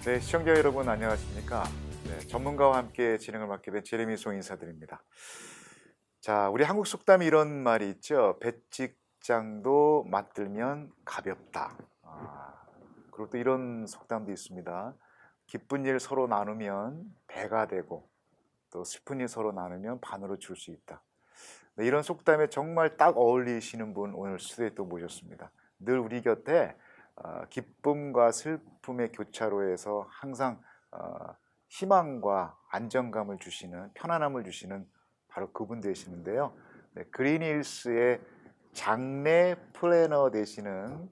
네, 시청자 여러분 안녕하십니까? 네, 전문가와 함께 진행을 맡게 된 제레미 송 인사드립니다. 자, 우리 한국 속담에 이런 말이 있죠. 배찍장도 맞들면 가볍다. 그리고 또 이런 속담도 있습니다. 기쁜 일 서로 나누면 배가 되고 또 슬픈 일 서로 나누면 반으로 줄 수 있다. 네, 이런 속담에 정말 딱 어울리시는 분 오늘 스튜디오에 또 모셨습니다. 늘 우리 곁에 기쁨과 슬픔의 교차로에서 항상 희망과 안정감을 주시는, 편안함을 주시는 바로 그분 되시는데요. 네, 그린힐스의 장례 플래너 되시는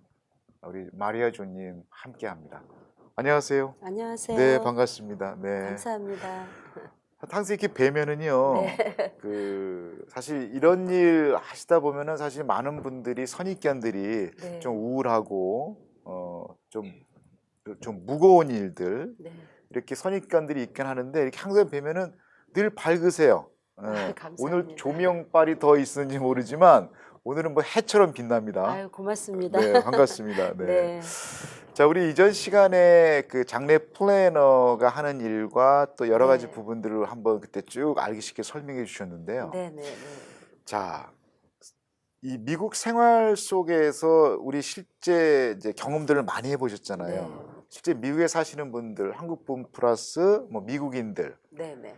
우리 마리아 조님 함께합니다. 안녕하세요. 안녕하세요. 네, 반갑습니다. 네. 감사합니다. 항상 이렇게 뵈면은요, 네. 사실 이런 일 하시다 보면은 사실 많은 분들이 선입견들이 네. 좀 우울하고 좀 무거운 일들 네. 이렇게 선입견들이 있긴 하는데 이렇게 항상 뵈면은 늘 밝으세요. 감사합니다. 오늘 조명빨이 더 있는지 모르지만 오늘은 뭐 해처럼 빛납니다. 아유, 고맙습니다. 네, 반갑습니다. 네. 네. 자, 우리 이전 시간에 그 장례 플래너가 하는 일과 또 여러 가지 네. 부분들을 한번 그때 쭉 알기 쉽게 설명해 주셨는데요. 네, 네, 네. 자, 이 미국 생활 속에서 우리 실제 이제 경험들을 많이 해보셨잖아요. 네. 실제 미국에 사시는 분들, 한국 분 플러스 뭐 미국인들, 네, 네.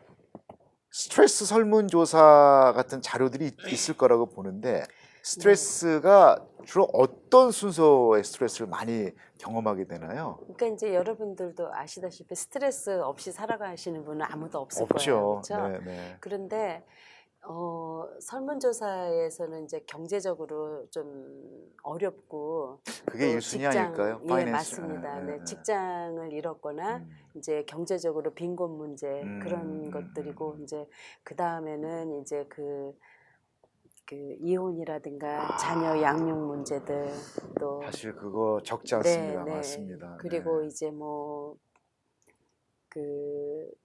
스트레스 설문조사 같은 자료들이 있을 거라고 보는데 스트레스가 주로 어떤 순서의 스트레스를 많이 경험하게 되나요? 그러니까 이제 여러분들도 아시다시피 스트레스 없이 살아가시는 분은 아무도 없을 거예요. 없죠. 그렇죠? 네, 네. 그런데 설문조사에서는 이제 경제적으로 좀 어렵고 그게 또 1순위 아닐까요? 예, 파이낸스. 맞습니다. 네, 직장을 잃었거나 이제 경제적으로 빈곤 문제 그런 것들이고 이제 그 다음에는 이제 그 이혼이라든가 자녀 양육 문제들 또 사실 그거 적지 네, 않습니다. 네. 맞습니다. 그리고 네. 이제 뭐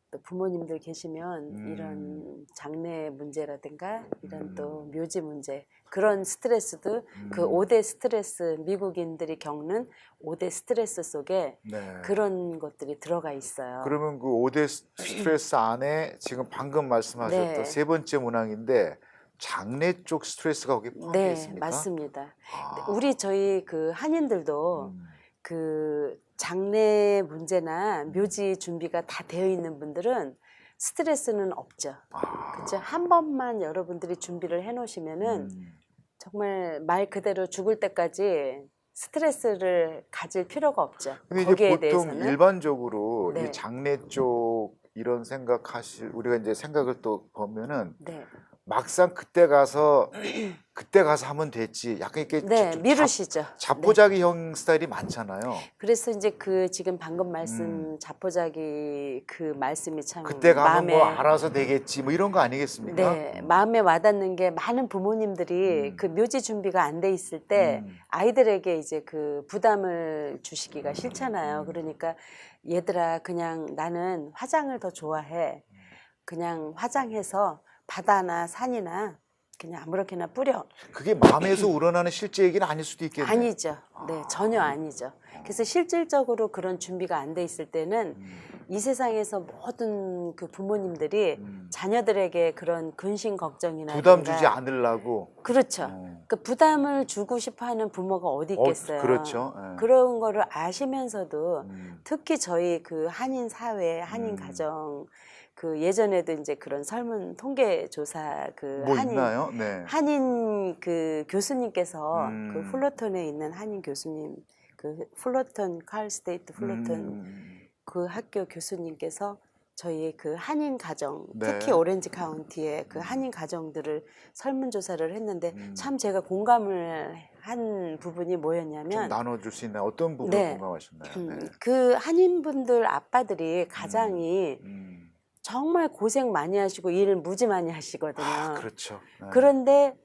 또 부모님들 계시면 이런 장래 문제라든가 이런 또 묘지 문제 그런 스트레스도 그 5대 스트레스 미국인들이 겪는 5대 스트레스 속에 네. 그런 것들이 들어가 있어요. 그러면 그 5대 스트레스 안에 지금 방금 말씀하셨던 네. 세 번째 문항인데 장래 쪽 스트레스가 거기 포함되어 네, 있습니까? 맞습니다. 아. 우리 저희 그 한인들도 그 장례 문제나 묘지 준비가 다 되어 있는 분들은 스트레스는 없죠. 그렇죠? 한 번만 여러분들이 준비를 해 놓으시면은 정말 말 그대로 죽을 때까지 스트레스를 가질 필요가 없죠. 근데 거기에 이제 보통 대해서는 일반적으로 네. 이 장래 쪽 이런 우리가 이제 생각을 또 보면은 네. 막상 그때 가서 하면 됐지. 약간 이렇게 네, 좀 미루시죠. 자포자기형 스타일이 많잖아요. 그래서 이제 지금 방금 말씀 자포자기 그 말씀이 참 그때 가면 마음에 뭐 알아서 되겠지 뭐 이런 거 아니겠습니까? 네, 마음에 와닿는 게 많은 부모님들이 그 묘지 준비가 안 돼 있을 때 아이들에게 이제 그 부담을 주시기가 싫잖아요. 그러니까 얘들아 그냥 나는 화장을 더 좋아해. 그냥 화장해서 바다나 산이나 그냥 아무렇게나 뿌려. 그게 마음에서 우러나는 실제 얘기는 아닐 수도 있겠네요. 아니죠. 네, 전혀 아니죠. 그래서 실질적으로 그런 준비가 안 돼 있을 때는 이 세상에서 모든 그 부모님들이 자녀들에게 그런 근심 걱정이나 부담 주지 않으려고. 그렇죠. 그 부담을 주고 싶어하는 부모가 어디 있겠어요. 그렇죠. 예. 그런 거를 아시면서도 특히 저희 그 한인 사회, 한인 가정 그 예전에도 이제 그런 설문 통계 조사 그 뭐 있나요? 네. 한인 그 교수님께서 그 플로턴에 있는 한인 교수님 그 플로턴 칼 스테이트 플로턴 그 학교 교수님께서 저희 그 한인 가정 네. 특히 오렌지 카운티의 그 한인 가정들을 설문조사를 했는데 참 제가 공감을 한 부분이 좀 뭐였냐면 나눠줄 수 있나요? 어떤 부분을 네. 공감하셨나요? 네. 그 한인분들 아빠들이 가장이 정말 고생 많이 하시고 일을 무지 많이 하시거든요. 그렇죠. 네. 그런데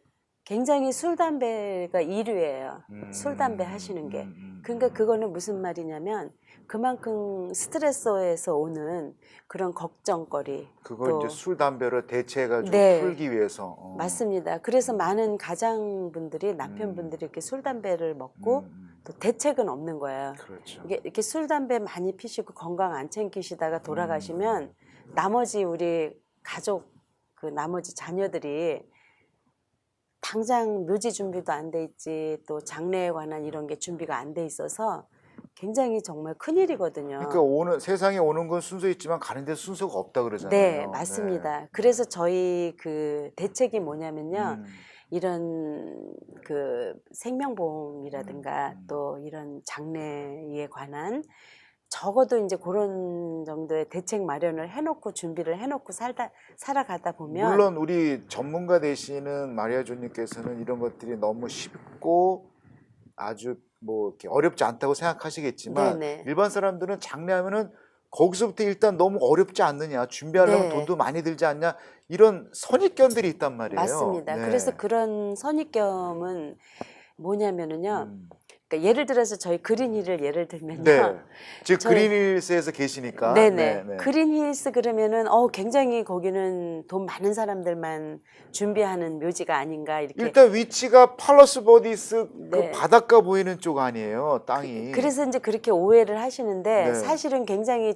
굉장히 술, 담배가 1위예요. 술, 담배 하시는 게. 그러니까 그거는 무슨 말이냐면 그만큼 스트레스에서 오는 그런 걱정거리. 그걸 또 이제 술, 담배로 대체해가지고 네. 풀기 위해서. 맞습니다. 그래서 많은 가장분들이 남편분들이 이렇게 술, 담배를 먹고 또 대책은 없는 거예요. 그렇죠. 이게 이렇게 술 담배 많이 피시고 건강 안 챙기시다가 돌아가시면 나머지 우리 가족 그 나머지 자녀들이 당장 묘지 준비도 안 돼 있지 또 장례에 관한 이런 게 준비가 안 돼 있어서 굉장히 정말 큰일이거든요. 그러니까 세상에 오는 건 순서 있지만 가는 데 순서가 없다 그러잖아요. 네, 맞습니다. 네. 그래서 저희 그 대책이 뭐냐면요. 음. 이런 그 생명보험이라든가 음. 또 이런 장래에 관한 적어도 이제 그런 정도의 대책 마련을 해놓고 준비를 해놓고 살아가다 보면 물론 우리 전문가 되시는 마리아 조님께서는 이런 것들이 너무 쉽고 아주 뭐 이렇게 어렵지 않다고 생각하시겠지만 네네. 일반 사람들은 장례하면은 거기서부터 일단 너무 어렵지 않느냐, 준비하려면 네. 돈도 많이 들지 않냐, 이런 선입견들이 있단 말이에요. 맞습니다. 네. 그래서 그런 선입견은 뭐냐면은요. 음. 그러니까 예를 들어서 저희 그린힐을 예를 들면요. 네. 즉 저희- 그린힐스에서 계시니까. 네네. 네. 그린힐스 그러면은 굉장히 거기는 돈 많은 사람들만 준비하는 묘지가 아닌가 이렇게. 일단 위치가 팔러스 버디스 그 네. 바닷가 보이는 쪽 아니에요, 땅이. 그래서 이제 그렇게 오해를 하시는데 네. 사실은 굉장히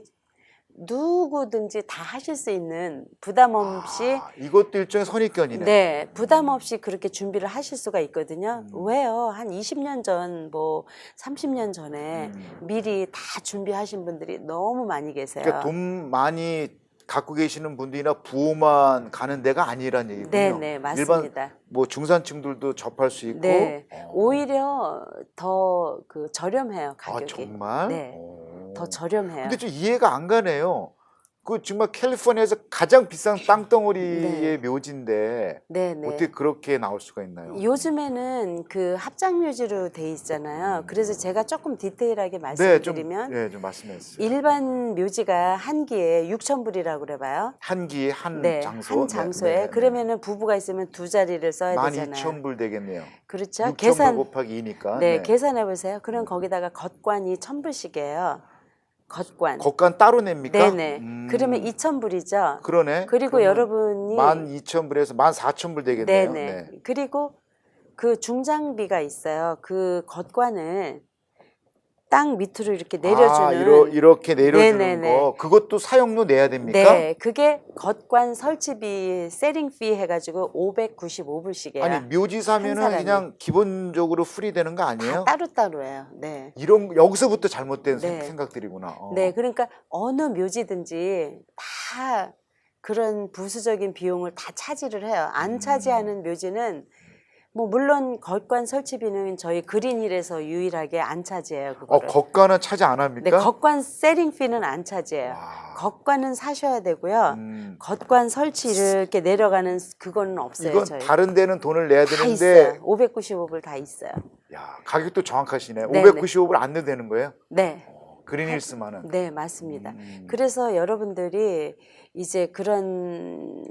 누구든지 다 하실 수 있는 부담 없이 이것도 일종의 선입견이네. 네, 부담 없이 그렇게 준비를 하실 수가 있거든요. 음. 왜요? 한 20년 전, 뭐 30년 전에 음. 미리 다 준비하신 분들이 너무 많이 계세요. 그러니까 돈 많이 갖고 계시는 분들이나 부호만 가는 데가 아니란 얘기군요. 네, 네, 맞습니다. 일반 뭐 중산층들도 접할 수 있고. 네, 오히려 더 그 저렴해요, 아, 가격이. 정말? 네, 오. 더 저렴해요. 근데 좀 이해가 안 가네요. 그 정말 캘리포니아에서 가장 비싼 땅덩어리의 네. 묘지인데 네, 네. 어떻게 그렇게 나올 수가 있나요? 요즘에는 그 합장묘지로 돼 있잖아요. 그래서 제가 조금 디테일하게 네, 말씀드리면 좀 말씀해 주세요. 일반 묘지가 한 기에 6,000불이라고 그래봐요. 한 기에 한 네, 장소. 한 장소에 그러면은 부부가 있으면 두 자리를 써야 되잖아요. 12,000불 되겠네요. 그렇죠. 6,000불 곱하기 2니까. 네, 계산해 보세요. 그럼 거기다가 겉관이 1,000불씩이에요. 겉관. 겉관 따로 냅니까? 네네. 그러면 2,000불이죠. 그러네. 그리고 여러분이 12,000불에서 14,000불 되겠네요. 네네. 네. 그리고 그 중장비가 있어요. 그 겉관을 땅 밑으로 이렇게 내려주는. 이렇게 내려주는 네네네. 거. 그것도 사용료 내야 됩니까? 네, 그게 겉관 설치비 세링피 해가지고 595불씩이에요. 아니 묘지 한 사면은 사람이. 그냥 기본적으로 프리되는 거 아니에요? 다 따로따로예요. 네. 이런 여기서부터 잘못된 네. 생각들이구나. 네, 그러니까 어느 묘지든지 다 그런 부수적인 비용을 다 차지를 해요. 안 차지하는 묘지는 뭐 물론 겉관 설치비는 저희 그린힐에서 유일하게 안 차지해요. 그거를. 겉관은 차지 안 합니까? 네, 겉관 세링피는 안 차지해요. 와. 겉관은 사셔야 되고요. 음. 겉관 설치를 이렇게 내려가는 그거는 없어요. 이건 저희. 다른 데는 돈을 내야 다 되는데 있어요. 595불 다 있어요. 야, 가격도 정확하시네. 네, 595불 안 내도 되는 거예요? 네, 그린힐스만은. 네, 맞습니다. 음. 그래서 여러분들이 이제 그런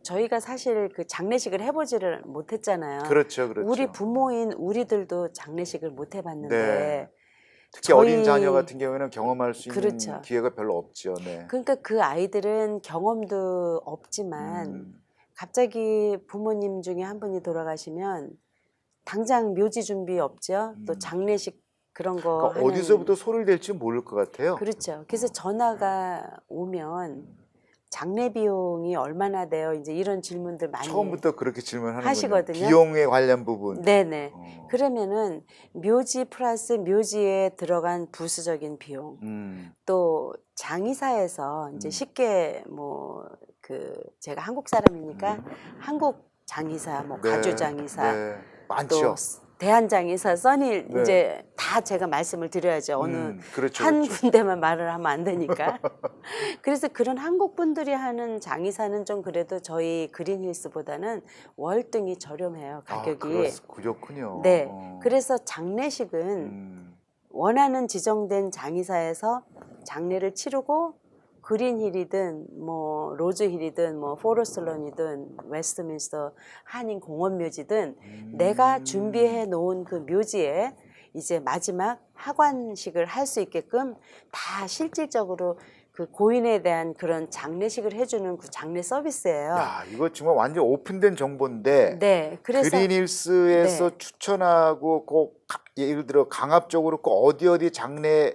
저희가 사실 그 장례식을 해보지를 못했잖아요. 그렇죠. 우리 부모인 우리들도 장례식을 못 해봤는데 네. 특히 저희- 어린 자녀 같은 경우에는 경험할 수 있는 그렇죠. 기회가 별로 없죠. 네. 그러니까 그 아이들은 경험도 없지만 음. 갑자기 부모님 중에 한 분이 돌아가시면 당장 묘지 준비 없죠. 또 장례식 그런 거 그러니까 하는 어디서부터 소리를 낼지 모를 것 같아요. 그렇죠. 그래서 전화가 오면 장례 비용이 얼마나 돼요? 이제 이런 질문들 많이 처음부터 그렇게 질문하는군요. 하시거든요. 비용에 관련 부분. 네네. 어. 그러면은 묘지 플러스 묘지에 들어간 부수적인 비용 또 장의사에서 이제 쉽게 뭐 그 제가 한국 사람이니까 한국 장의사 뭐 네, 가주 장의사 네. 또 많죠. 대한 장의사 써니 네. 이제 다 제가 말씀을 드려야죠. 어느 그렇죠, 한 그렇죠. 군데만 말을 하면 안 되니까. 그래서 그런 한국 분들이 하는 장의사는 좀 그래도 저희 그린힐스보다는 월등히 저렴해요, 가격이. 그렇군요. 네. 어. 그래서 장례식은 원하는 지정된 장의사에서 장례를 치르고 그린힐이든 뭐 로즈힐이든 뭐 포레스트런이든 웨스트민스터 한인 공원묘지든 내가 준비해 놓은 그 묘지에 이제 마지막 하관식을 할 수 있게끔 다 실질적으로 그 고인에 대한 그런 장례식을 해주는 그 장례 서비스예요. 야, 이거 정말 완전 오픈된 정보인데 네, 그래서 그린힐스에서 네. 추천하고 꼭 예를 들어 강압적으로 꼭 어디 장례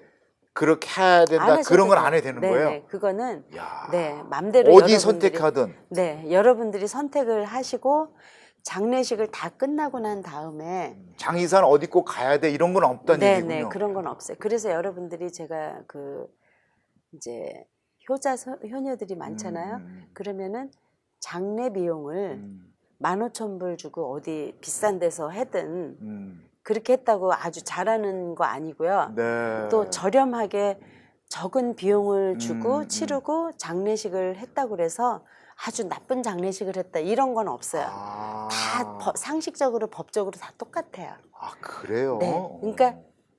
그렇게 해야 된다 안 그런 건 하셔도 안 해도 되는 네, 거예요? 네, 그거는 야, 네, 맘대로 어디 여러분들이 선택하든 네, 여러분들이 선택을 하시고 장례식을 다 끝나고 난 다음에 장의사는 어디 꼭 가야 돼 이런 건 없다는 네, 얘기군요. 네, 그런 건 없어요. 그래서 여러분들이 제가 그 이제 효녀들이 많잖아요. 그러면은 장례 비용을 15,000불 주고 어디 비싼 데서 하든 그렇게 했다고 아주 잘하는 거 아니고요. 네. 또 저렴하게 적은 비용을 주고 음. 치르고 장례식을 했다고 그래서 아주 나쁜 장례식을 했다 이런 건 없어요. 아, 다 상식적으로 법적으로 다 똑같아요. 아 그래요? 네, 그러니까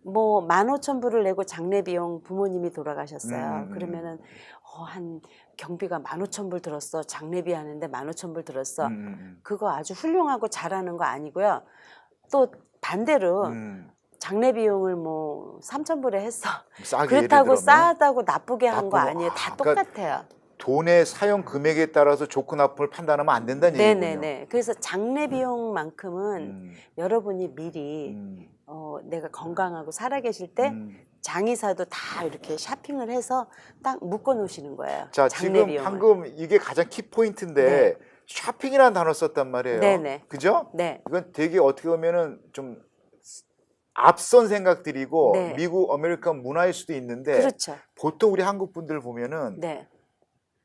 뭐 15,000불을 내고 장례 비용 부모님이 돌아가셨어요. 음. 그러면은 한 경비가 15,000불 들었어. 장례비 하는데 15,000불 들었어. 그거 아주 훌륭하고 잘하는 거 아니고요. 또 반대로 장례 비용을 뭐 3,000불에 했어. 싸게 예를 그렇다고 들면 싸다고 나쁘게 한 거 나쁘고, 아니에요. 다 그러니까 똑같아요. 돈의 사용 금액에 따라서 좋고 나쁨을 판단하면 안 된다는 얘기군요. 네네네. 그래서 장례 비용만큼은 여러분이 미리 내가 건강하고 살아계실 때 장의사도 다 이렇게 쇼핑을 해서 딱 묶어 놓으시는 거예요. 자, 장례 지금 비용을. 방금 이게 가장 키포인트인데 쇼핑이라는 단어 썼단 말이에요. 네네. 그죠? 네. 이건 되게 어떻게 보면은 좀 앞선 생각들이고 네. 미국 아메리칸 문화일 수도 있는데 그렇죠. 보통 우리 한국 분들 보면은 네.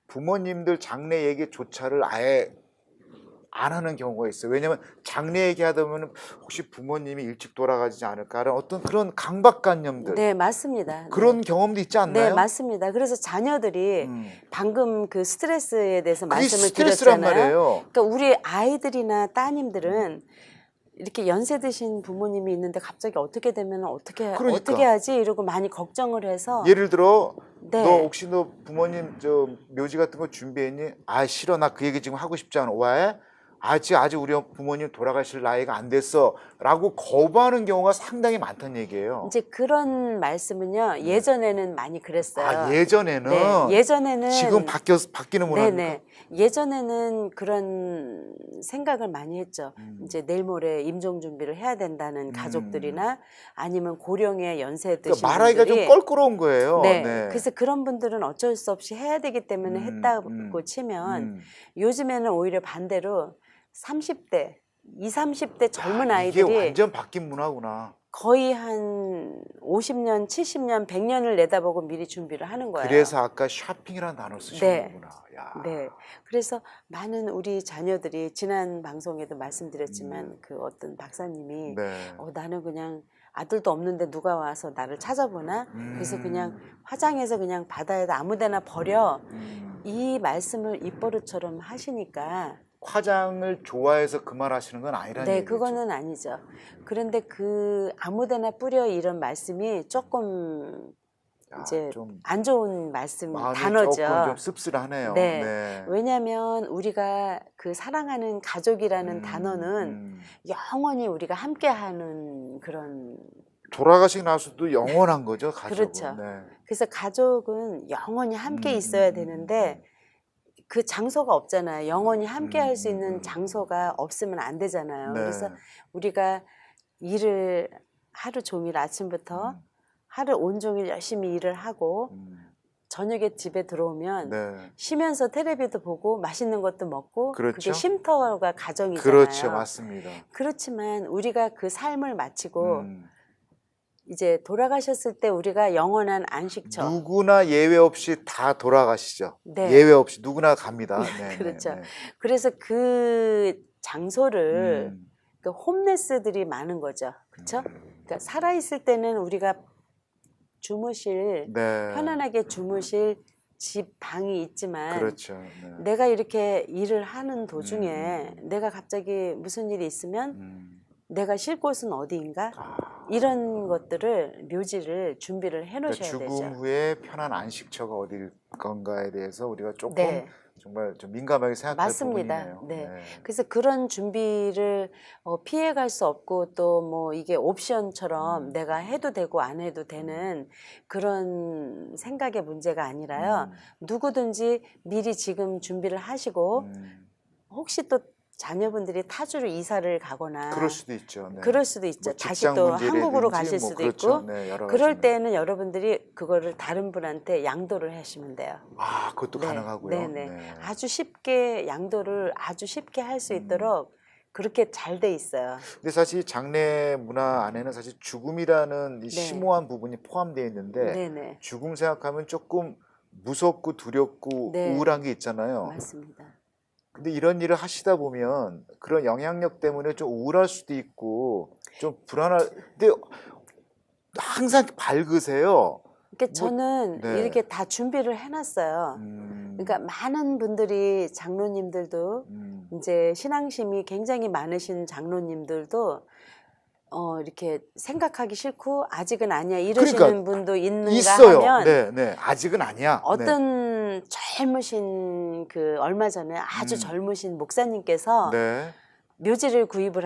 부모님들 장례 얘기조차를 아예 안 하는 경우가 있어요. 왜냐하면 장례 얘기하다 보면 혹시 부모님이 일찍 돌아가지 않을까라는 어떤 그런 강박관념들 네, 맞습니다. 그런 네. 경험도 있지 않나요? 네, 맞습니다. 그래서 자녀들이 방금 그 스트레스에 대해서 그게 말씀을 스트레스란 드렸잖아요. 말이에요. 그러니까 우리 아이들이나 따님들은 이렇게 연세 드신 부모님이 있는데 갑자기 어떻게 되면 어떻게 그러니까. 하지 이러고 많이 걱정을 해서 예를 들어 네. 너 혹시 너 부모님 저 묘지 같은 거 준비했니? 아 싫어 나 그 얘기 지금 하고 싶지 않아. 왜? 아직 우리 부모님 돌아가실 나이가 안 됐어 라고 거부하는 경우가 상당히 많다는 얘기예요. 이제 그런 말씀은요 예전에는 많이 그랬어요. 아 예전에는 네, 예전에는 지금 바뀌는 문화입니까? 네네. 예전에는 그런 생각을 많이 했죠. 이제 내일 모레 임종 준비를 해야 된다는 가족들이나 아니면 고령의 연세 드신 그러니까 말하기가 분들이 좀 껄끄러운 거예요. 네. 네. 그래서 그런 분들은 어쩔 수 없이 해야 되기 때문에 했다고 치면 요즘에는 오히려 반대로 30대, 20, 30대 젊은 이게 아이들이 완전 바뀐 문화구나. 거의 한 50년, 70년, 100년을 내다보고 미리 준비를 하는 거예요. 그래서 아까 쇼핑이라는 단어를 쓰셨구나. 야. 네. 그래서 많은 우리 자녀들이 지난 방송에도 말씀드렸지만 그 어떤 박사님이 네. 나는 그냥 아들도 없는데 누가 와서 나를 찾아보나? 그래서 그냥 화장해서 그냥 바다에다 아무데나 버려. 이 말씀을 입버릇처럼 하시니까 화장을 좋아해서 그 말 하시는 건 아니라는 네, 얘기죠. 그거는 아니죠. 그런데 그 아무데나 뿌려 이런 말씀이 조금 이제 좀 안 좋은 말씀 마음이 단어죠. 조금 좀 씁쓸하네요. 네. 네. 왜냐하면 우리가 그 사랑하는 가족이라는 단어는 영원히 우리가 함께하는 그런 돌아가시고 나서도 영원한 거죠, 가족은. 그렇죠. 네. 그래서 가족은 영원히 함께 있어야 되는데 그 장소가 없잖아요. 영원히 함께 할 수 있는 장소가 없으면 안 되잖아요. 네. 그래서 우리가 일을 하루 종일 아침부터 하루 온종일 열심히 일을 하고 저녁에 집에 들어오면 네. 쉬면서 텔레비도 보고 맛있는 것도 먹고 그렇죠. 그게 쉼터가 가정이잖아요. 그렇죠, 맞습니다. 그렇지만 우리가 그 삶을 마치고 이제 돌아가셨을 때 우리가 영원한 안식처 누구나 예외 없이 다 돌아가시죠. 네. 예외 없이 누구나 갑니다. 네, 그렇죠. 네, 네. 그래서 그 장소를 그 홈레스들이 많은 거죠. 그렇죠? 그러니까 살아 있을 때는 우리가 주무실 네. 편안하게 주무실 집 방이 있지만 그렇죠. 네. 내가 이렇게 일을 하는 도중에 내가 갑자기 무슨 일이 있으면 내가 쉴 곳은 어디인가 이런 것들을 묘지를 준비를 해 놓으셔야 그러니까 죽음 되죠. 후에 편한 안식처가 어딜 건가에 대해서 우리가 조금 네. 정말 좀 민감하게 생각할 맞습니다. 부분이네요. 네. 그래서 그런 준비를 피해갈 수 없고 또 뭐 이게 옵션처럼 내가 해도 되고 안 해도 되는 그런 생각의 문제가 아니라요. 누구든지 미리 지금 준비를 하시고 혹시 또 자녀분들이 타주로 이사를 가거나 그럴 수도 있죠. 네. 그럴 수도 있죠. 뭐 다시 직장 또 문제라든지 한국으로 가실 뭐 수도 그렇죠. 있고 네, 여러 그럴 가지는. 때는 여러분들이 그거를 다른 분한테 양도를 하시면 돼요. 아, 그것도 네, 가능하고요. 네네. 네. 아주 쉽게 양도를 아주 쉽게 할 수 있도록 그렇게 잘 돼 있어요. 근데 사실 장례 문화 안에는 사실 죽음이라는 이 네. 심오한 부분이 포함되어 있는데 네네. 죽음 생각하면 조금 무섭고 두렵고 네. 우울한 게 있잖아요. 맞습니다. 근데 이런 일을 하시다 보면 그런 영향력 때문에 좀 우울할 수도 있고 좀 불안할. 근데 항상 밝으세요. 그러니까 뭐, 저는 네. 이렇게 다 준비를 해놨어요. 그러니까 많은 분들이 장로님들도 이제 신앙심이 굉장히 많으신 장로님들도 이렇게 생각하기 싫고 아직은 아니야 이러시는 그러니까 분도 있는가 있어요. 하면 네, 네. 아직은 아니야. 네. 어떤 젊으신 그 얼마 전에 아주 젊으신 목사님께서 네. 묘지를 구입을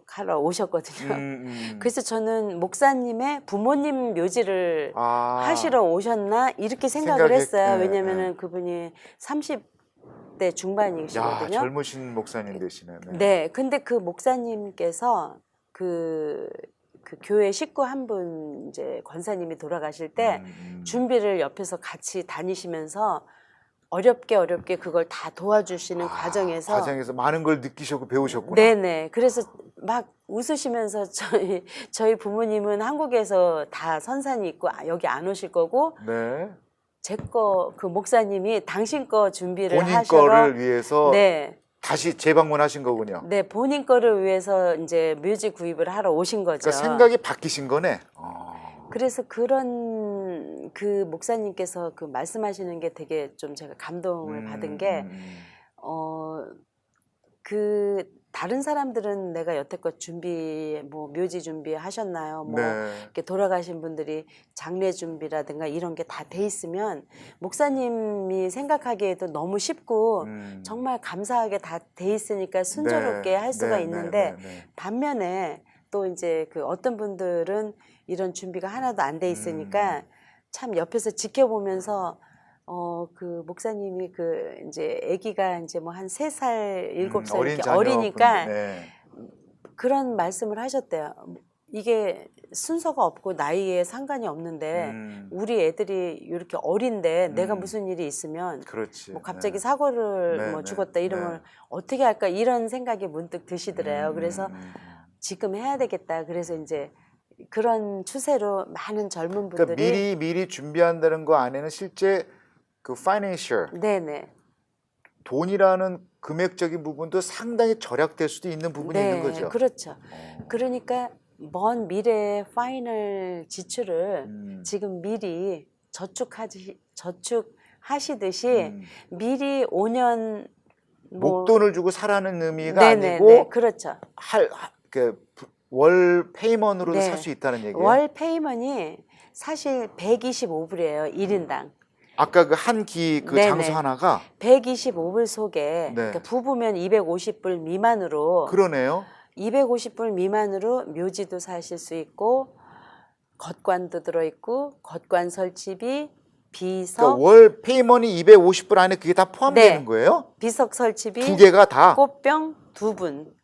하러 오셨거든요. 그래서 저는 목사님의 부모님 묘지를 하시러 오셨나 이렇게 생각을 했어요. 네, 왜냐면은 그분이 30대 중반이시거든요. 야, 젊으신 목사님 되시네. 네. 네, 근데 그 목사님께서 그 교회 식구 한 분 이제 권사님이 돌아가실 때 준비를 옆에서 같이 다니시면서 어렵게 그걸 다 도와주시는 과정에서 많은 걸 느끼셨고 배우셨구나. 네네. 그래서 막 웃으시면서 저희 부모님은 한국에서 다 선산이 있고 여기 안 오실 거고 네. 제 거 그 목사님이 당신 거 준비를 본인 하셔서 거를 위해서 네. 다시 재방문하신 거군요. 네, 본인 거를 위해서 이제 묘지 구입을 하러 오신 거죠. 그러니까 생각이 바뀌신 거네. 그래서 그런 그 목사님께서 그 말씀하시는 게 되게 좀 제가 감동을 받은 게, 그 다른 사람들은 내가 여태껏 뭐 묘지 준비 하셨나요? 뭐 네. 이렇게 돌아가신 분들이 장례 준비라든가 이런 게 다 돼 있으면 목사님이 생각하기에도 너무 쉽고 정말 감사하게 다 돼 있으니까 순조롭게 네. 할 수가 네, 있는데 네. 반면에 또 이제 그 어떤 분들은 이런 준비가 하나도 안 돼 있으니까 참 옆에서 지켜보면서 그 목사님이 그 이제 아기가 이제 뭐 한 3살, 7살 어린 이렇게 자녀분들, 어리니까 네. 그런 말씀을 하셨대요. 이게 순서가 없고 나이에 상관이 없는데 우리 애들이 이렇게 어린데 내가 무슨 일이 있으면 그렇지. 뭐 갑자기 네. 사고를 네, 뭐 네, 죽었다 이러면 네. 어떻게 할까 이런 생각이 문득 드시더래요. 그래서 지금 해야 되겠다. 그래서 이제 그런 추세로 많은 젊은 그러니까 분들이 미리 준비한다는 거 안에는 실제 그 financial 네네. 돈이라는 금액적인 부분도 상당히 절약될 수도 있는 부분이 있는 거죠. 그렇죠. 그러니까 먼 미래의 파이널 지출을 지금 미리 저축하시듯이 미리 5년 목돈을 주고 사라는 의미가 네네네. 아니고 그렇죠. 월 페이먼으로도 네. 살 수 있다는 얘기예요. 월 페이먼이 사실 125불이에요. 1인당. 아까 그 한 끼 그 네네. 장소 하나가 125불 속에 네. 그러니까 부부면 250불 미만으로 그러네요. 250불 미만으로 묘지도 사실 수 있고 겉관도 들어있고 겉관 설치비, 비석, 그러니까 월 페이먼이 250불 안에 그게 다 포함되는 네. 거예요? 비석 설치비, 두 개가 다 꽃병 2분.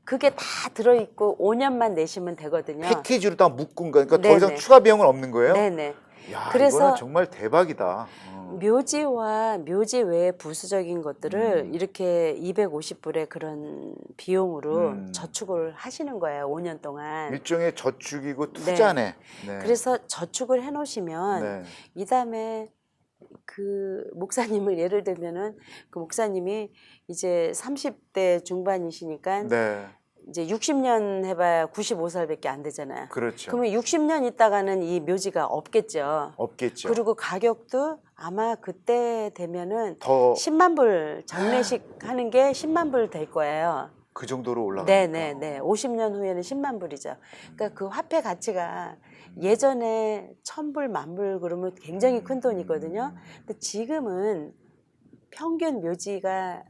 그게 다 들어있고 5년만 내시면 되거든요. 패키지로 다 묶은 거니까 더 이상 네네. 추가 비용은 없는 거예요? 네네. 야, 그래서 이거는 정말 대박이다. 묘지와 묘지 외의 부수적인 것들을 이렇게 250불의 그런 비용으로 저축을 하시는 거예요. 5년 동안. 일종의 저축이고 투자네. 네. 그래서 저축을 해놓으시면 네. 이 다음에 그 목사님을 예를 들면은 그 목사님이 이제 30대 중반이시니까 네. 이제 60년 해봐야 95살밖에 안 되잖아요. 그렇죠. 그러면 60년 있다가는 이 묘지가 없겠죠. 없겠죠. 그리고 가격도 아마 그때 되면은 더 10만 불 장례식 하는 게 10만 불 될 거예요. 그 정도로 올라가니까. 네네네. 50년 후에는 10만 불이죠. 그러니까 그 화폐 가치가 예전에 1000불, 10,000불 그러면 굉장히 큰 돈이거든요. 근데 지금은 평균 묘지가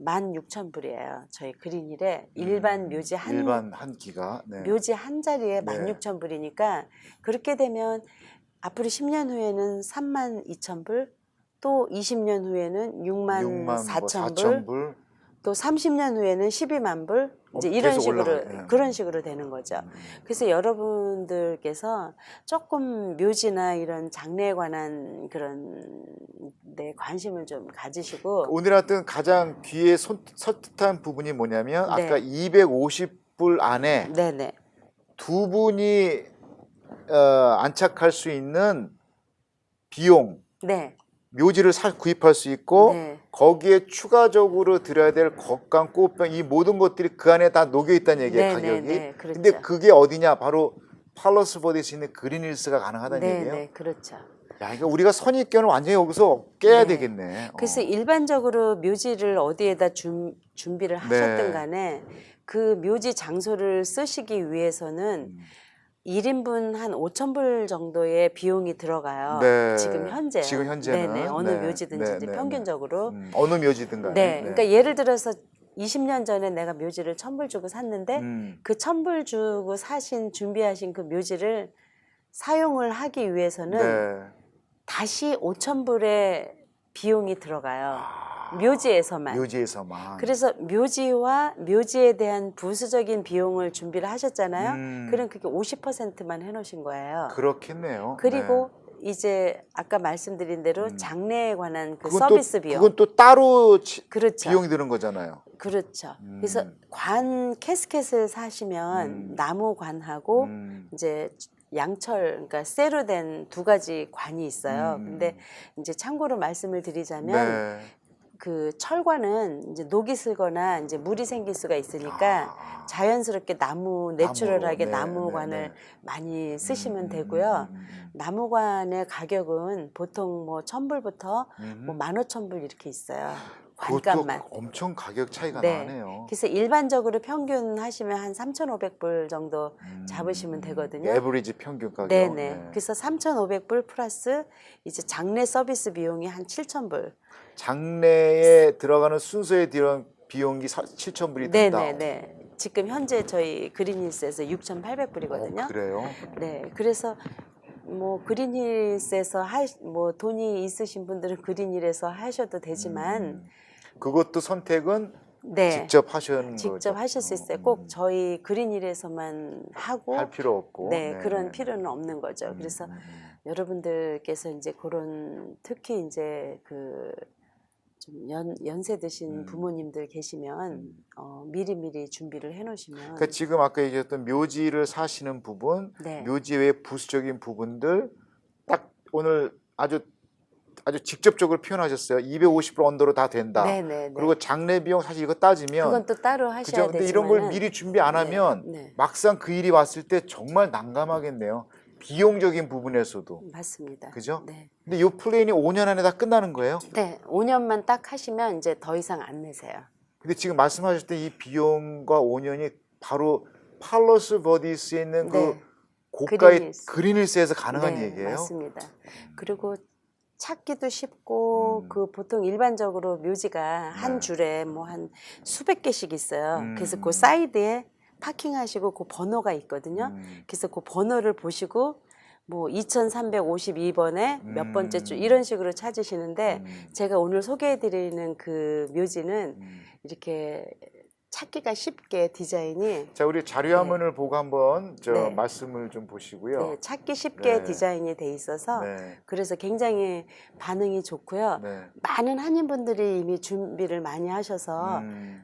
16,000불이에요. 저희 그린힐에 일반 묘지 일반 한 끼가 네. 묘지 한 자리에 네. 16,000불이니까 그렇게 되면 앞으로 10년 후에는 32,000불, 또 20년 후에는 64,000불, 4,000불. 또 30년 후에는 12만 불, 이제 이런 계속 식으로 올라가요. 그런 식으로 되는 거죠. 그래서 여러분들께서 조금 묘지나 이런 장래에 관한 그런 데 관심을 좀 가지시고 오늘 하여튼 가장 귀에 선뜻한 부분이 뭐냐면 네. 아까 250불 안에 네네. 두 분이 안착할 수 있는 비용, 네. 묘지를 구입할 수 있고 네. 거기에 추가적으로 들어야 될 겉감, 꽃병 이 모든 것들이 그 안에 다 녹여 있다는 얘기예요. 네, 가격이. 네, 네, 그렇죠. 근데 그게 어디냐? 바로 팔러스 버디에 있는 그린힐스가 가능하다는 네, 얘기예요. 네, 그렇죠. 야, 이거 우리가 선입견을 완전히 여기서 깨야 네. 되겠네. 그래서 일반적으로 묘지를 어디에다 준비를 하셨든 간에 그 묘지 장소를 쓰시기 위해서는 1인분 한 5,000불 정도의 비용이 들어가요. 네. 지금 현재. 지금 현재는. 네네. 어느 네. 묘지든지 네, 이제 네, 평균적으로. 어느 묘지든 간에. 네. 그러니까 예를 들어서 20년 전에 내가 묘지를 1,000불 주고 샀는데 그 1,000불 주고 준비하신 그 묘지를 사용을 하기 위해서는 네. 다시 5,000불의 비용이 들어가요. 묘지에서만. 묘지에서만. 그래서 묘지와 묘지에 대한 부수적인 비용을 준비를 하셨잖아요. 그럼 그게 50%만 해놓으신 거예요. 그렇겠네요. 그리고 이제 아까 말씀드린 대로 장래에 관한 그 그건 서비스 또, 비용. 그건 또 따로 그렇죠. 비용이 드는 거잖아요. 그렇죠. 그래서 관 캐스켓을 사시면 나무관하고 이제 양철, 그러니까 쇠로 된 두 가지 관이 있어요. 근데 이제 참고로 말씀을 드리자면 네. 그 철관은 이제 녹이 슬거나 이제 물이 생길 수가 있으니까 자연스럽게 내추럴하게 네, 나무관을 네. 많이 쓰시면 되고요. 나무관의 가격은 보통 뭐 1,000불부터 뭐 15,000불 이렇게 있어요. 그것도 관값만. 엄청 가격 차이가 네. 나네요. 그래서 일반적으로 평균 하시면 한 3,500불 정도 잡으시면 되거든요. 에버리지 평균 가격. 네네. 네. 그래서 3,500불 플러스 이제 장례 서비스 비용이 한 7,000불. 장래에 들어가는 순서에 들어간 비용이 7,000불이 든다. 네네네. 지금 현재 저희 그린힐스에서 6,800불이거든요. 그래요? 네. 그래서 뭐 그린힐스에서 뭐 돈이 있으신 분들은 그린힐에서 하셔도 되지만 그것도 선택은 네. 직접 하시는 거죠. 직접 하실 수 있어요. 꼭 저희 그린힐에서만 하고 할 필요 없고. 네, 네. 그런 필요는 없는 거죠. 그래서 여러분들께서 이제 그런 특히 이제 그 좀 연세 드신 부모님들 계시면 미리미리 준비를 해놓으시면 그러니까 지금 아까 얘기했던 묘지를 사시는 부분, 네. 묘지 외의 부수적인 부분들 딱 오늘 아주 직접적으로 표현하셨어요. 250불 언더로 다 된다. 네네네. 그리고 장례 비용 사실 이거 따지면 그건 또 따로 하셔야 그죠? 근데 되지만 이런 걸 미리 준비 안 하면 네. 막상 그 일이 왔을 때 정말 난감하겠네요. 비용적인 부분에서도. 맞습니다. 그죠? 네. 근데 이 플랜이 5년 안에 다 끝나는 거예요? 네, 5년만 딱 하시면 이제 더 이상 안 내세요. 근데 지금 말씀하실 때 이 비용과 5년이 바로 팔러스 버디스에 있는 그 네. 고가의 그린힐스에서 가능한 네, 얘기예요? 맞습니다. 그리고 찾기도 쉽고 그 보통 일반적으로 묘지가 한 줄에 뭐 한 수백 개씩 있어요. 그래서 그 사이드에 파킹하시고 그 번호가 있거든요. 그래서 그 번호를 보시고 뭐 2352번에 몇 번째 줄 이런 식으로 찾으시는데 제가 오늘 소개해드리는 그 묘지는 이렇게 찾기가 쉽게 디자인이 자, 우리 자료화면을 보고 한번 네. 말씀을 좀 보시고요. 네, 찾기 쉽게 네. 디자인이 돼 있어서 네. 그래서 굉장히 반응이 좋고요. 네. 많은 한인분들이 이미 준비를 많이 하셔서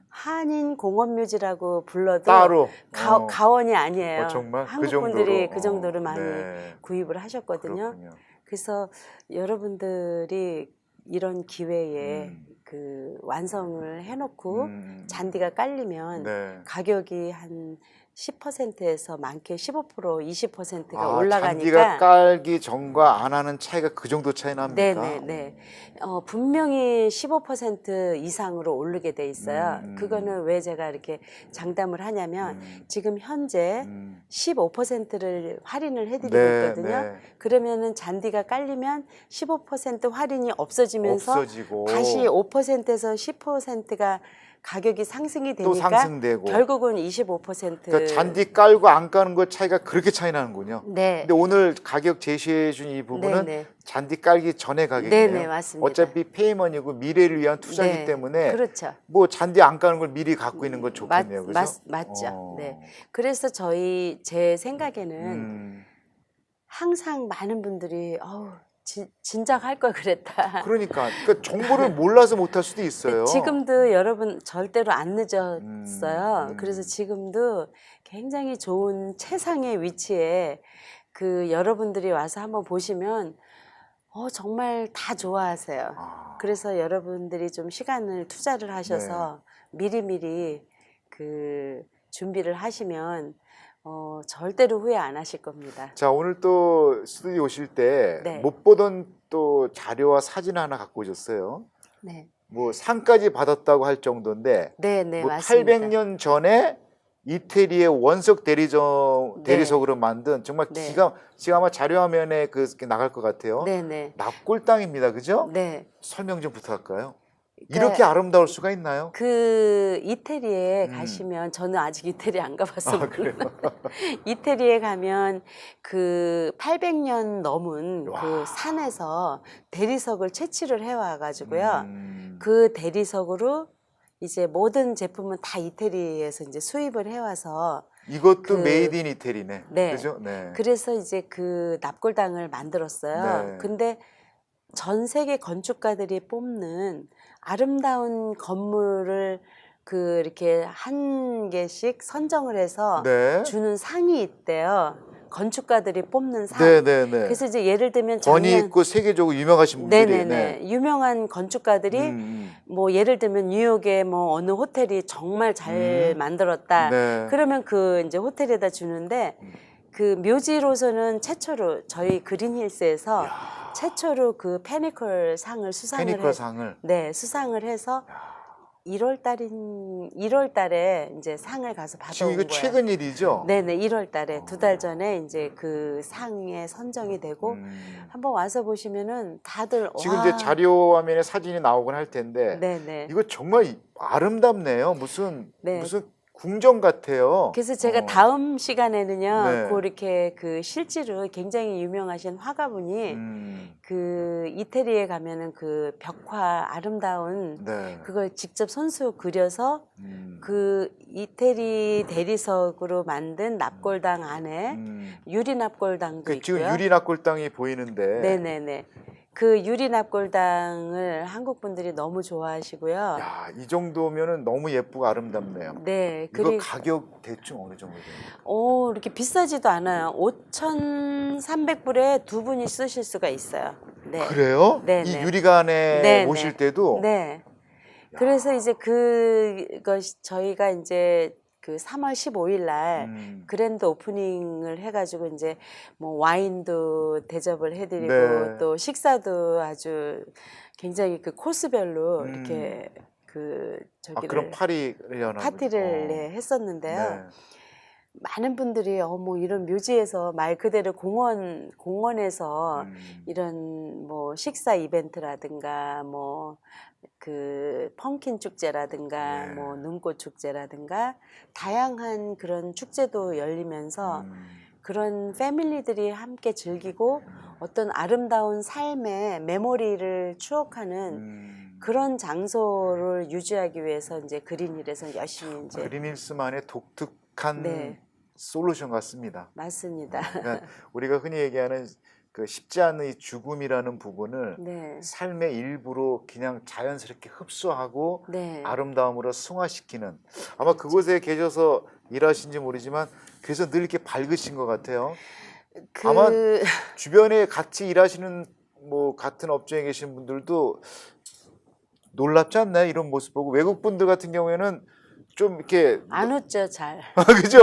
한인 공원묘지라고 불러도 따로 가원이 아니에요. 정말 한국 그 정도로? 분들이 그 정도로 많이 네. 구입을 하셨거든요. 그렇군요. 그래서 여러분들이 이런 기회에 그 완성을 해놓고 잔디가 깔리면 네. 가격이 한 10%에서 많게 15% 20%가 잔디가 올라가니까 깔기 전과 안 하는 차이가 그 정도 차이 납니까? 네네네. 분명히 15% 이상으로 오르게 돼 있어요. 그거는 왜 제가 이렇게 장담을 하냐면 지금 현재 15%를 할인을 해드리고 네, 있거든요. 네. 그러면은 잔디가 깔리면 15% 할인이 없어지면서 없어지고 다시 5%에서 10%가 가격이 상승이 또 되니까 상승되고. 결국은 25%. 그러니까 잔디 깔고 안 까는 것 차이가 그렇게 차이 나는군요. 네. 근데 오늘 가격 제시해 준 이 부분은 네네. 잔디 깔기 전에 가격이네요. 네네, 맞습니다. 어차피 페이먼이고 미래를 위한 투자이기 네, 때문에 그렇죠. 뭐 잔디 안 까는 걸 미리 갖고 있는 건 좋겠네요. 그죠? 맞죠. 네. 그래서 제 생각에는 항상 많은 분들이 진작 할 걸 그랬다. 그러니까 정보를 몰라서 못 할 수도 있어요. 지금도 여러분 절대로 안 늦었어요. 음. 그래서 지금도 굉장히 좋은 최상의 위치에 그 여러분들이 와서 한번 보시면 정말 다 좋아하세요. 그래서 여러분들이 좀 시간을 투자를 하셔서 미리미리 그 준비를 하시면 절대로 후회 안 하실 겁니다. 자, 오늘 또 스튜디오 오실 때 네. 못 보던 또 자료와 사진 하나 갖고 오셨어요. 네, 뭐 상까지 받았다고 할 정도인데 네, 뭐 맞습니다. 800년 전에 이태리의 원석 대리석으로 만든 정말 네. 지금 아마 자료 화면에 나갈 것 같아요. 네. 납골당입니다. 그죠? 네. 설명 좀 부탁할까요? 그러니까 이렇게 아름다울 수가 있나요? 그 이태리에 가시면 저는 아직 이태리 안 가봐서 그래요? 이태리에 가면 그 800년 넘은 와. 그 산에서 대리석을 채취를 해와 가지고요. 그 대리석으로 이제 모든 제품은 다 이태리에서 이제 수입을 해와서 이것도 메이드 인 이태리네. 네. 그죠? 네. 그래서 이제 그 납골당을 만들었어요. 네. 근데 전 세계 건축가들이 뽑는 아름다운 건물을 이렇게 한 개씩 선정을 해서 네. 주는 상이 있대요. 건축가들이 뽑는 상. 네네네. 그래서 이제 예를 들면 권위 있고 세계적으로 유명하신 분들이. 네네네. 유명한 건축가들이 뭐 예를 들면 뉴욕의 뭐 어느 호텔이 정말 잘 만들었다. 네. 그러면 그 이제 호텔에다 주는데 그 묘지로서는 최초로 저희 그린힐스에서 최초로 그 페니컬 상을 페니컬 상을. 네, 수상을 해서 1월 달에 이제 상을 가서 받아온 지금 이거 거예요. 최근 일이죠? 네네, 1월 달에 2달 전에 이제 그 상에 선정이 되고 한번 와서 보시면은 다들 지금 와. 이제 자료 화면에 사진이 나오곤 할 텐데 네네. 이거 정말 아름답네요. 무슨 네. 궁전 같아요. 그래서 제가 다음 시간에는요, 네. 이렇게 그 실제로 굉장히 유명하신 화가분이 그 이태리에 가면은 그 벽화 아름다운 네. 그걸 직접 손수 그려서 그 이태리 대리석으로 만든 납골당 안에 유리 납골당도 있고요. 지금 유리 납골당이 보이는데. 네네네. 그 유리 납골당을 한국 분들이 너무 좋아하시고요. 야, 이 정도면은 너무 예쁘고 아름답네요. 네. 이거 가격 대충 어느 정도 돼요? 이렇게 비싸지도 않아요. 5,300불에 두 분이 쓰실 수가 있어요. 네. 그래요? 네, 이 네. 유리관에 네, 모실 네. 때도. 네. 그래서 이제 그것이 저희가 이제 그 3월 15일 날 그랜드 오프닝을 해가지고 이제 뭐 와인도 대접을 해드리고 네. 또 식사도 아주 굉장히 그 코스별로 이렇게 그 그럼 파티를 네, 했었는데요. 네. 많은 분들이 뭐 이런 묘지에서 말 그대로 공원에서 이런 뭐 식사 이벤트라든가 뭐 그 펌킨 축제라든가 네. 뭐 눈꽃 축제라든가 다양한 그런 축제도 열리면서 그런 패밀리들이 함께 즐기고 어떤 아름다운 삶의 메모리를 추억하는 그런 장소를 유지하기 위해서 이제 그린힐에서 열심히 이제 그린힐스만의 독특한 네. 솔루션 같습니다. 맞습니다. 그러니까 우리가 흔히 얘기하는 그 쉽지 않은 이 죽음이라는 부분을 네. 삶의 일부로 그냥 자연스럽게 흡수하고 네. 아름다움으로 승화시키는 아마 그곳에 계셔서 일하신지 모르지만 그래서 늘 이렇게 밝으신 것 같아요. 아마 주변에 같이 일하시는 뭐 같은 업종에 계신 분들도 놀랍지 않나요? 이런 모습 보고 외국 분들 같은 경우에는 좀 이렇게 안 웃죠, 잘. 그죠?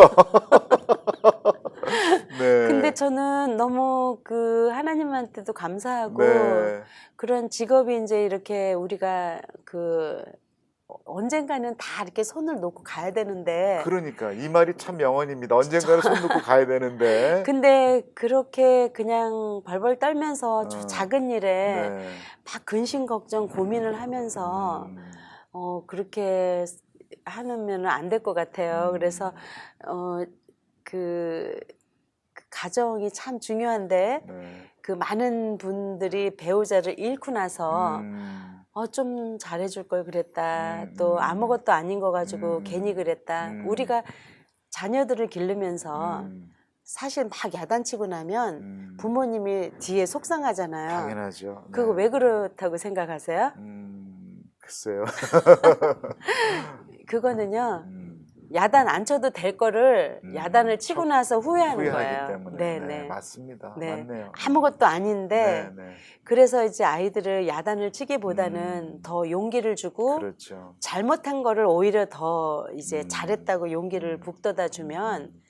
네. 근데 저는 너무 그 하나님한테도 감사하고 네. 그런 직업이 이제 이렇게 우리가 그 언젠가는 다 이렇게 손을 놓고 가야 되는데 그러니까 이 말이 참 명언입니다. 언젠가는 손 놓고 가야 되는데. 근데 그렇게 그냥 벌벌 떨면서 저 어. 작은 일에 네. 막 근심 걱정 고민을 하면서 음. 그렇게 하면 안 될 것 같아요. 그래서 그 가정이 참 중요한데 네. 그 많은 분들이 배우자를 잃고 나서 음. 좀 잘해줄 걸 그랬다. 음, 또 음. 아무것도 아닌 거 가지고 음. 괜히 그랬다. 음. 우리가 자녀들을 기르면서 음. 사실 막 야단치고 나면 음. 부모님이 뒤에 속상하잖아요. 당연하죠. 그거 네. 왜 그렇다고 생각하세요? 글쎄요. 그거는요. 음. 야단 안 쳐도 될 거를 야단을 치고 쳐- 나서 후회하는 후회하기 거예요. 때문에. 네, 네, 네. 맞습니다. 네. 맞네요. 아무것도 아닌데 네, 네. 그래서 이제 아이들을 야단을 치기보다는 음. 더 용기를 주고 그렇죠. 잘못한 거를 오히려 더 이제 음. 잘했다고 용기를 북돋아 주면 음.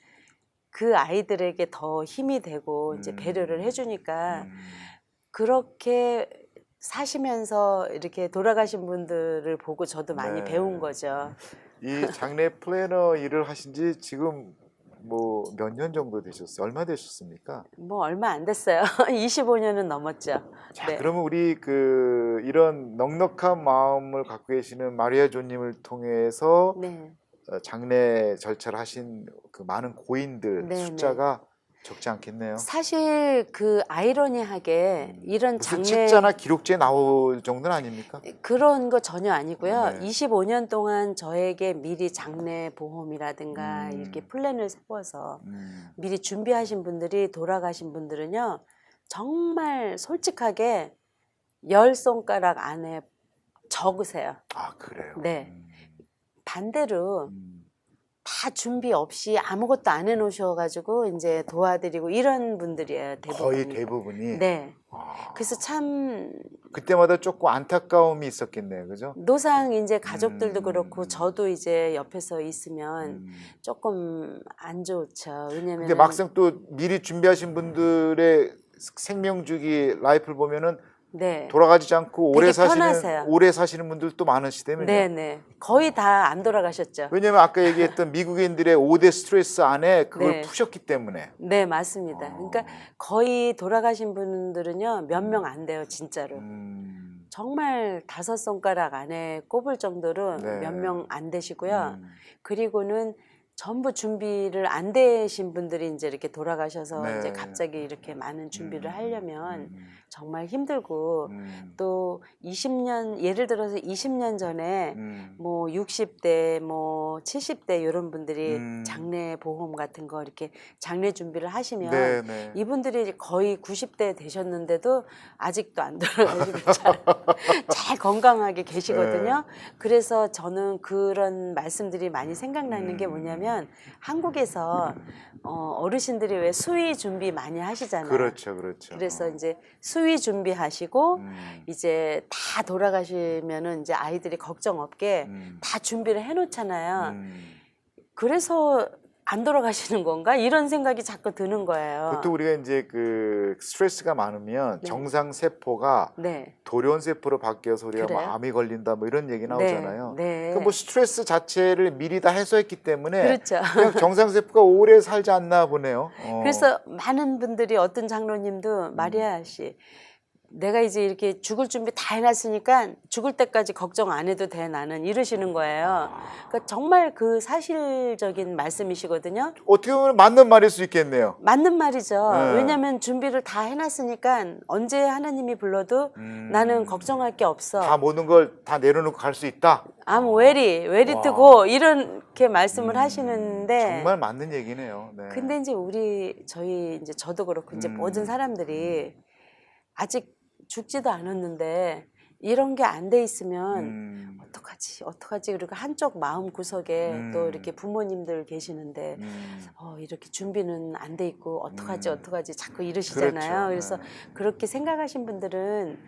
그 아이들에게 더 힘이 되고 이제 음. 배려를 해주니까 음. 그렇게 사시면서 이렇게 돌아가신 분들을 보고 저도 많이 네. 배운 거죠. 이 장례 플래너 일을 하신 지 지금 뭐 몇 년 정도 되셨어요? 얼마 되셨습니까? 뭐 얼마 안 됐어요. 25년은 넘었죠. 자, 네. 그러면 우리 그 이런 넉넉한 마음을 갖고 계시는 마리아 조님을 통해서 네. 장례 절차를 하신 그 많은 고인들 네, 숫자가 적지 않겠네요. 사실 그 아이러니하게 이런 무슨 장례 책자나 기록지에 나올 정도는 아닙니까? 그런 거 전혀 아니고요. 네. 25년 동안 저에게 미리 장례 보험이라든가 이렇게 플랜을 세워서 미리 준비하신 분들이 돌아가신 분들은요. 정말 솔직하게 10손가락 안에 적으세요. 아, 그래요. 네. 반대로 다 준비 없이 아무것도 안 해놓으셔가지고 이제 도와드리고 이런 분들이에요. 대부분. 거의 대부분이. 네. 아, 그래서 참 그때마다 조금 안타까움이 있었겠네요, 그죠? 노상 이제 가족들도 그렇고 저도 이제 옆에서 있으면 조금 안 좋죠. 왜냐면 근데 막상 또 미리 준비하신 분들의 생명 주기 라이프를 보면은 네. 돌아가지 않고 되게 편하세요. 오래 사시는 분들도 많으시다면요. 네네. 거의 다 안 돌아가셨죠. 왜냐면 아까 얘기했던 미국인들의 5대 스트레스 안에 그걸 네. 푸셨기 때문에. 네, 맞습니다. 그러니까 거의 돌아가신 분들은요, 몇 명 안 돼요, 진짜로. 정말 5손가락 안에 꼽을 정도로 네. 몇 명 안 되시고요. 그리고는 전부 준비를 안 되신 분들이 이제 이렇게 돌아가셔서 네. 이제 갑자기 이렇게 많은 준비를 하려면 정말 힘들고 또 20년 예를 들어서 20년 전에 뭐 60대 뭐 70대 이런 분들이 장례 보험 같은 거 이렇게 장례 준비를 하시면 네, 네. 이분들이 거의 90대 되셨는데도 아직도 안 돌아가시고 잘 건강하게 계시거든요. 그래서 저는 그런 말씀들이 많이 생각나는 게 뭐냐면 한국에서 어르신들이 왜 수의 준비 많이 하시잖아요. 그렇죠, 그렇죠. 그래서 이제 수의 준비하시고 이제 다 돌아가시면은 이제 아이들이 걱정 없게 다 준비를 해놓잖아요. 그래서 안 돌아가시는 건가 이런 생각이 자꾸 드는 거예요. 보통 우리가 이제 그 스트레스가 많으면 네. 정상 세포가 네. 돌연 세포로 바뀌어서 우리가 뭐 그래요? 암이 걸린다 뭐 이런 얘기 나오잖아요. 네. 그러니까 뭐 스트레스 자체를 미리 다 해소했기 때문에 그렇죠. 그냥 정상 세포가 오래 살지 않나 보네요. 그래서 많은 분들이 어떤 장로님도 마리아 씨 내가 이제 이렇게 죽을 준비 다 해놨으니까 죽을 때까지 걱정 안 해도 돼 나는 이러시는 거예요. 그러니까 정말 그 사실적인 말씀이시거든요. 어떻게 보면 맞는 말일 수 있겠네요. 맞는 말이죠. 네. 왜냐하면 준비를 다 해놨으니까 언제 하나님이 불러도 나는 걱정할 게 없어. 다 모든 걸 다 내려놓고 갈 수 있다. I'm ready to go 이렇게 말씀을 하시는데 정말 맞는 얘기네요. 네. 근데 이제 저희 이제 저도 그렇고 이제 모든 사람들이 아직 죽지도 않았는데 이런 게 안 돼 있으면 음. 어떡하지? 그리고 한쪽 마음 구석에 또 이렇게 음. 부모님들 계시는데 음. 이렇게 준비는 안 돼 있고 어떡하지? 음. 어떡하지? 자꾸 이러시잖아요. 그렇죠. 그래서 네. 그렇게 생각하신 분들은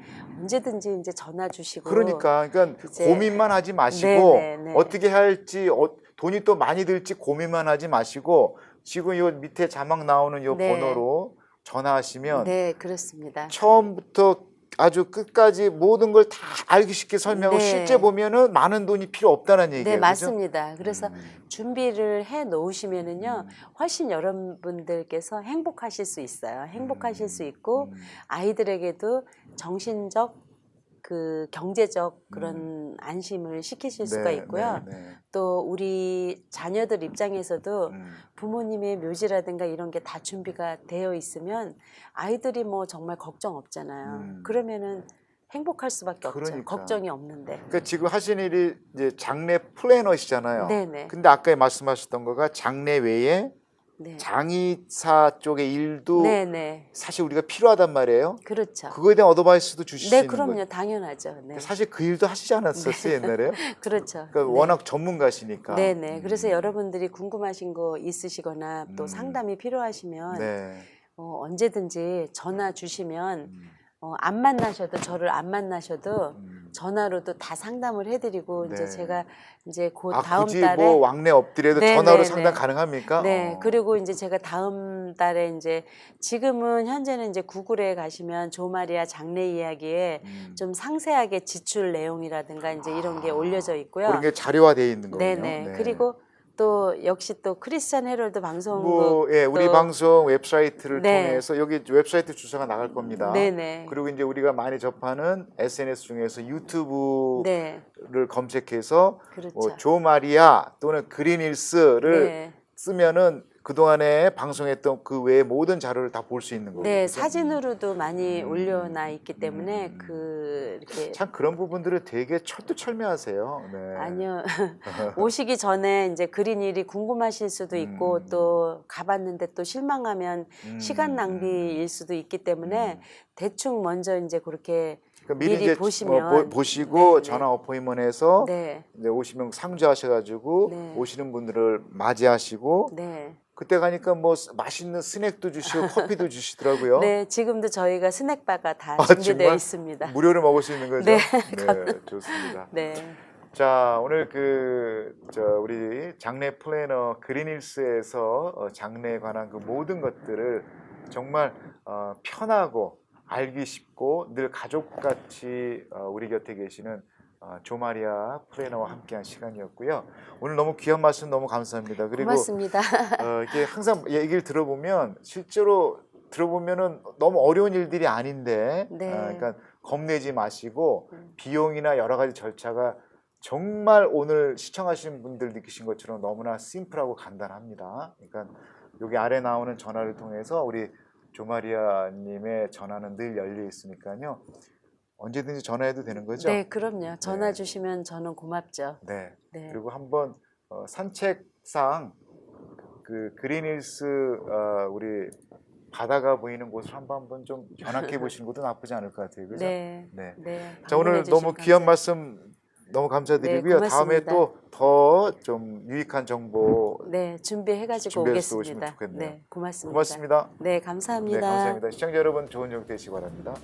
언제든지 이제 전화 주시고 그러니까 이제 고민만 하지 마시고 네네네. 어떻게 할지 돈이 또 많이 들지 고민만 하지 마시고 지금 요 밑에 자막 나오는 요 네. 번호로 전화하시면 네, 그렇습니다. 처음부터 아주 끝까지 모든 걸 다 알기 쉽게 설명하고 네. 실제 보면은 많은 돈이 필요 없다는 얘기예요. 네, 그죠? 맞습니다. 그래서 음. 준비를 해 놓으시면은요, 음. 훨씬 여러분들께서 행복하실 수 있어요. 행복하실 수 있고, 음. 아이들에게도 정신적, 경제적 음. 그런 안심을 시키실 수가 있고요. 네. 또 우리 자녀들 입장에서도 음. 부모님의 묘지라든가 이런 게 다 준비가 되어 있으면 아이들이 뭐 정말 걱정 없잖아요. 음. 그러면은 행복할 수밖에 없죠. 그러니까. 걱정이 없는데. 그러니까 지금 하신 일이 이제 장례 플래너시잖아요. 네네. 근데 아까 말씀하셨던 거가 장례 외에 네. 장의사 쪽의 일도 네네. 사실 우리가 필요하단 말이에요. 그렇죠. 그거에 대한 어드바이스도 주실 네, 수 있는 그럼요. 거죠. 당연하죠. 네. 사실 그 일도 하시지 않았었어요, 옛날에요? 그렇죠. 그러니까 네. 워낙 전문가시니까. 네네. 그래서 여러분들이 궁금하신 거 있으시거나 또 음. 상담이 필요하시면 네. 언제든지 전화 주시면 음. 안 만나셔도 저를 안 만나셔도 음. 전화로도 다 상담을 해드리고 이제 네. 제가 이제 곧 다음 굳이 달에 뭐 왕래 엎드려도 네, 전화로 네, 상담 네. 가능합니까? 네, 그리고 이제 제가 다음 달에 이제 지금은 현재는 이제 구글에 가시면 조마리아 장례 이야기에 좀 상세하게 지출 내용이라든가 이제 이런 게 올려져 있고요. 그런 게 자료화되어 있는 거군요. 네네. 네. 그리고 또 역시 또 크리스찬 헤럴드 방송국 뭐, 예, 우리 또 방송 웹사이트를 네. 통해서 여기 웹사이트 주소가 나갈 겁니다. 네네. 그리고 이제 우리가 많이 접하는 SNS 중에서 유튜브를 네, 검색해서 그렇죠. 뭐 조마리아 또는 그린힐스를 네. 쓰면은 그동안에 방송했던 그 외의 모든 자료를 다 볼 수 있는 거고. 네, 그죠? 사진으로도 많이 올려놔 있기 때문에 이렇게 참 그런 부분들을 되게 철두철미하세요. 네. 아니요. 오시기 전에 이제 그린힐이 궁금하실 수도 있고 또 가봤는데 또 실망하면 시간 낭비일 수도 있기 때문에 대충 먼저 이제 그렇게 그러니까 미리 이제 보시면 보시고 네, 전화 어포인먼트해서 네. 이제 오시면 상주하셔가지고 네. 오시는 분들을 맞이하시고 네. 그때 가니까 뭐 맛있는 스낵도 주시고 커피도 주시더라고요. 네, 지금도 저희가 스낵바가 다 아, 준비되어 정말? 있습니다. 무료로 먹을 수 있는 거죠? 네. 네, 좋습니다. 네. 자, 오늘 우리 장례 플래너 그린힐스에서 장례에 관한 그 모든 것들을 정말 편하고 알기 쉽고 늘 가족같이 우리 곁에 계시는 조마리아 플래너와 함께한 시간이었고요. 오늘 너무 귀한 말씀 너무 감사합니다. 그리고 고맙습니다. 이게 항상 얘기를 들어보면 실제로 들어보면은 너무 어려운 일들이 아닌데, 네. 그러니까 겁내지 마시고 비용이나 여러 가지 절차가 정말 오늘 시청하시는 분들 느끼신 것처럼 너무나 심플하고 간단합니다. 그러니까 여기 아래 나오는 전화를 통해서 우리 조마리아님의 전화는 늘 열려 있으니까요. 언제든지 전화해도 되는 거죠? 네, 그럼요. 전화 네. 주시면 저는 고맙죠. 네. 네. 그리고 한번 산책상 그 그린힐스 우리 바다가 보이는 곳을 한번 좀 견학해 보시는 것도 나쁘지 않을 것 같아요. 그죠? 네. 네. 네. 자, 오늘 방문해 너무 주시면 귀한 감사해요. 말씀 너무 감사드리고요. 네, 다음에 고맙습니다. 또 더 좀 유익한 정보 네, 준비해가지고 준비해서 오시면 오겠습니다. 좋겠네요. 네, 고맙습니다. 고맙습니다. 네, 감사합니다. 네, 감사합니다. 시청자 여러분 좋은 저녁 되시기 바랍니다.